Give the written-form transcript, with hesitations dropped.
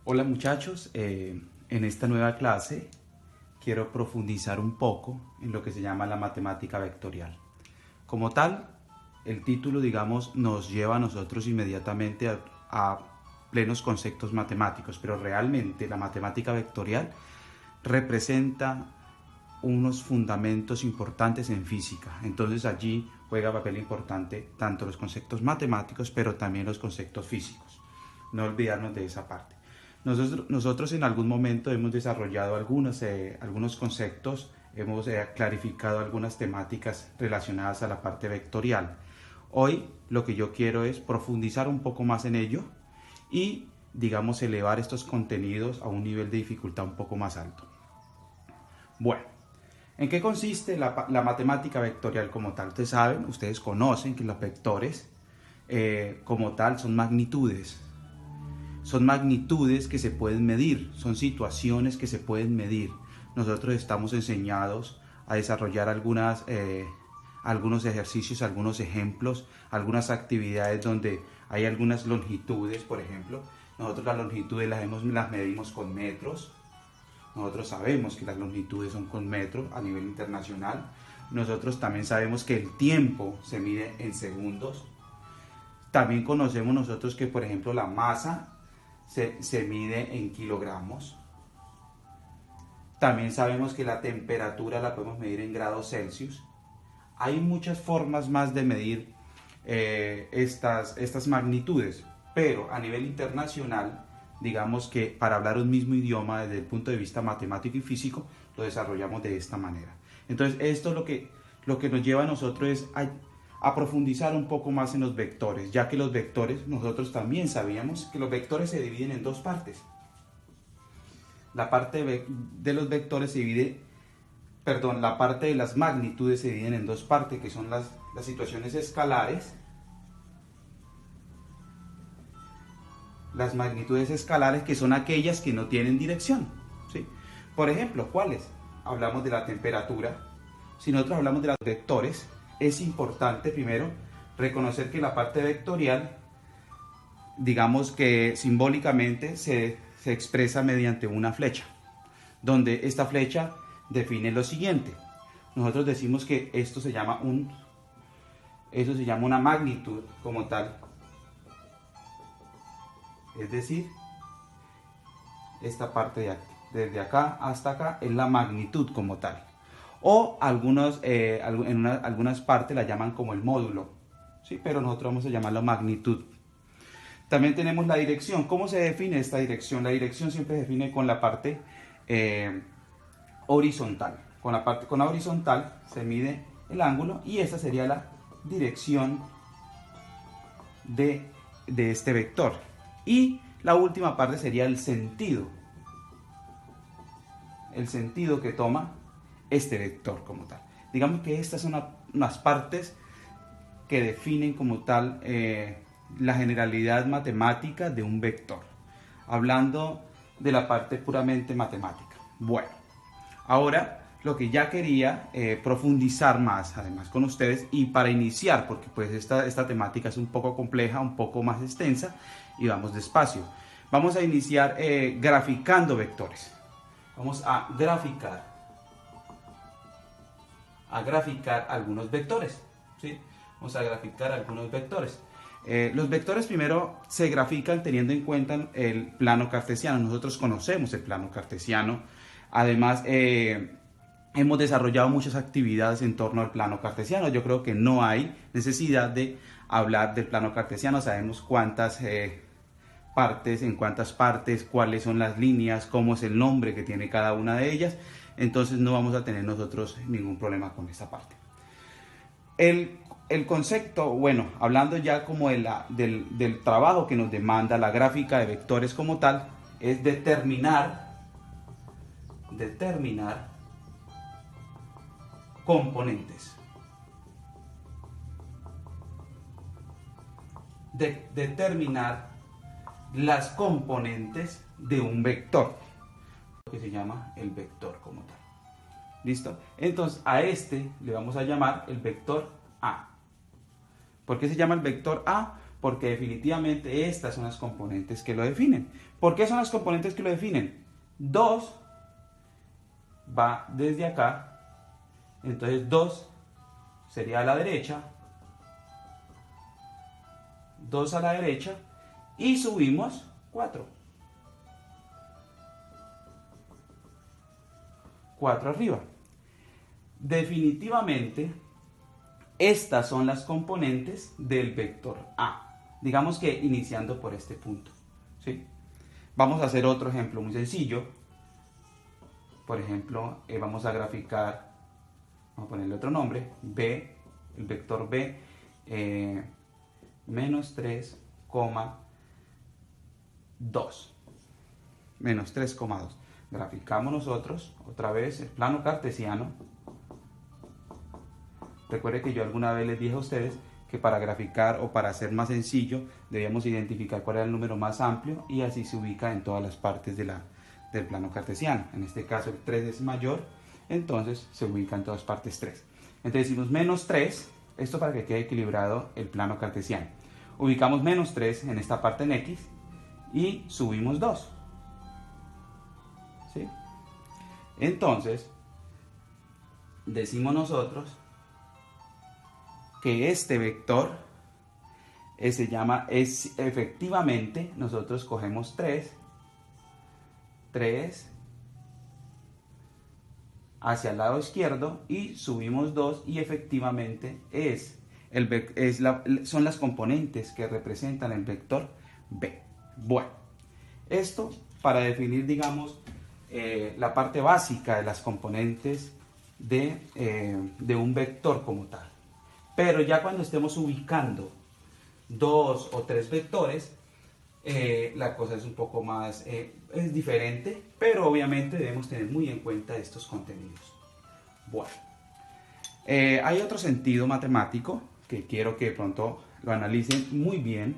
Hola muchachos, en esta nueva clase quiero profundizar un poco en lo que se llama la matemática vectorial. Como tal, el título, digamos, nos lleva a nosotros inmediatamente a plenos conceptos matemáticos, pero realmente la matemática vectorial representa unos fundamentos importantes en física. Entonces allí juega papel importante tanto los conceptos matemáticos, pero también los conceptos físicos. No olvidarnos de esa parte. Nosotros en algún momento hemos desarrollado algunos conceptos, hemos clarificado algunas temáticas relacionadas a la parte vectorial. Hoy lo que yo quiero es profundizar un poco más en ello y, digamos, elevar estos contenidos a un nivel de dificultad un poco más alto. Bueno, ¿en qué consiste la matemática vectorial como tal? Ustedes saben, ustedes conocen que los vectores como tal son magnitudes. Son magnitudes que se pueden medir, son situaciones que se pueden medir. Nosotros estamos enseñados a desarrollar algunos ejercicios, algunos ejemplos, algunas actividades donde hay algunas longitudes, por ejemplo. Nosotros las longitudes las medimos con metros. Nosotros sabemos que las longitudes son con metros a nivel internacional. Nosotros también sabemos que el tiempo se mide en segundos. También conocemos nosotros que, por ejemplo, la masa se mide en kilogramos. También sabemos que la temperatura la podemos medir en grados Celsius. Hay muchas formas más de medir estas magnitudes, pero a nivel internacional, digamos que para hablar un mismo idioma desde el punto de vista matemático y físico, lo desarrollamos de esta manera. Entonces, esto es lo que nos lleva a nosotros es a profundizar un poco más en los vectores, ya que los vectores, nosotros también sabíamos que los vectores se dividen en dos partes. La parte de los vectores se divide, perdón, la parte de las magnitudes se dividen en dos partes, que son las situaciones escalares. Las magnitudes escalares, que son aquellas que no tienen dirección, ¿sí? Por ejemplo, ¿cuáles? Hablamos de la temperatura. Si nosotros hablamos de los vectores, es importante primero reconocer que la parte vectorial, digamos que simbólicamente se expresa mediante una flecha, donde esta flecha define lo siguiente. Nosotros decimos que eso se llama una magnitud como tal. Es decir, esta parte de aquí, desde acá hasta acá, es la magnitud como tal. O algunas partes la llaman como el módulo, ¿sí? Pero nosotros vamos a llamarlo magnitud. También tenemos la dirección. ¿Cómo se define esta dirección? La dirección siempre se define con la parte horizontal. Con la horizontal se mide el ángulo y esa sería la dirección de este vector. Y la última parte sería el sentido que toma este vector como tal. Digamos que estas son unas partes que definen como tal la generalidad matemática de un vector, hablando de la parte puramente matemática. Bueno, ahora lo que ya quería profundizar más además con ustedes, y para iniciar, porque pues esta temática es un poco compleja, un poco más extensa y vamos despacio. Vamos a iniciar graficando vectores. Vamos a graficar algunos vectores, ¿sí? Vamos a graficar algunos vectores. Los vectores primero se grafican teniendo en cuenta el plano cartesiano. Nosotros conocemos el plano cartesiano. Además, hemos desarrollado muchas actividades en torno al plano cartesiano. Yo creo que no hay necesidad de hablar del plano cartesiano. Sabemos cuántas en cuántas partes, cuáles son las líneas, cómo es el nombre que tiene cada una de ellas. Entonces no vamos a tener nosotros ningún problema con esa parte. El concepto, bueno, hablando ya como del trabajo que nos demanda la gráfica de vectores como tal, es determinar componentes. Determinar las componentes de un vector, que se llama el vector como tal. ¿Listo? Entonces a este le vamos a llamar el vector A. ¿Por qué se llama el vector A? porque definitivamente estas son las componentes que lo definen. ¿Por qué son las componentes que lo definen? 2 va desde acá, entonces 2 sería a la derecha, 2 a la derecha, y subimos 4. 4 arriba. Definitivamente, estas son las componentes del vector A. Digamos que iniciando por este punto, ¿sí? Vamos a hacer otro ejemplo muy sencillo. Por ejemplo, vamos a graficar, vamos a ponerle otro nombre, B, el vector B, menos 3,2. Menos 3,2. Graficamos nosotros, otra vez, el plano cartesiano. Recuerde que yo alguna vez les dije a ustedes que para graficar o para hacer más sencillo debíamos identificar cuál era el número más amplio y así se ubica en todas las partes del plano cartesiano. En este caso el 3 es mayor, entonces se ubica en todas partes 3. Entonces decimos menos 3, esto para que quede equilibrado el plano cartesiano. Ubicamos menos 3 en esta parte en X y subimos 2. ¿Sí? Entonces decimos nosotros que este vector es efectivamente, nosotros cogemos 3 hacia el lado izquierdo y subimos 2 y efectivamente son las componentes que representan el vector B. Bueno, esto para definir, digamos, la parte básica de las componentes de un vector como tal. Pero ya cuando estemos ubicando 2 o 3 vectores, la cosa es un poco más, es diferente, pero obviamente debemos tener muy en cuenta estos contenidos. Bueno, hay otro sentido matemático que quiero que de pronto lo analicen muy bien,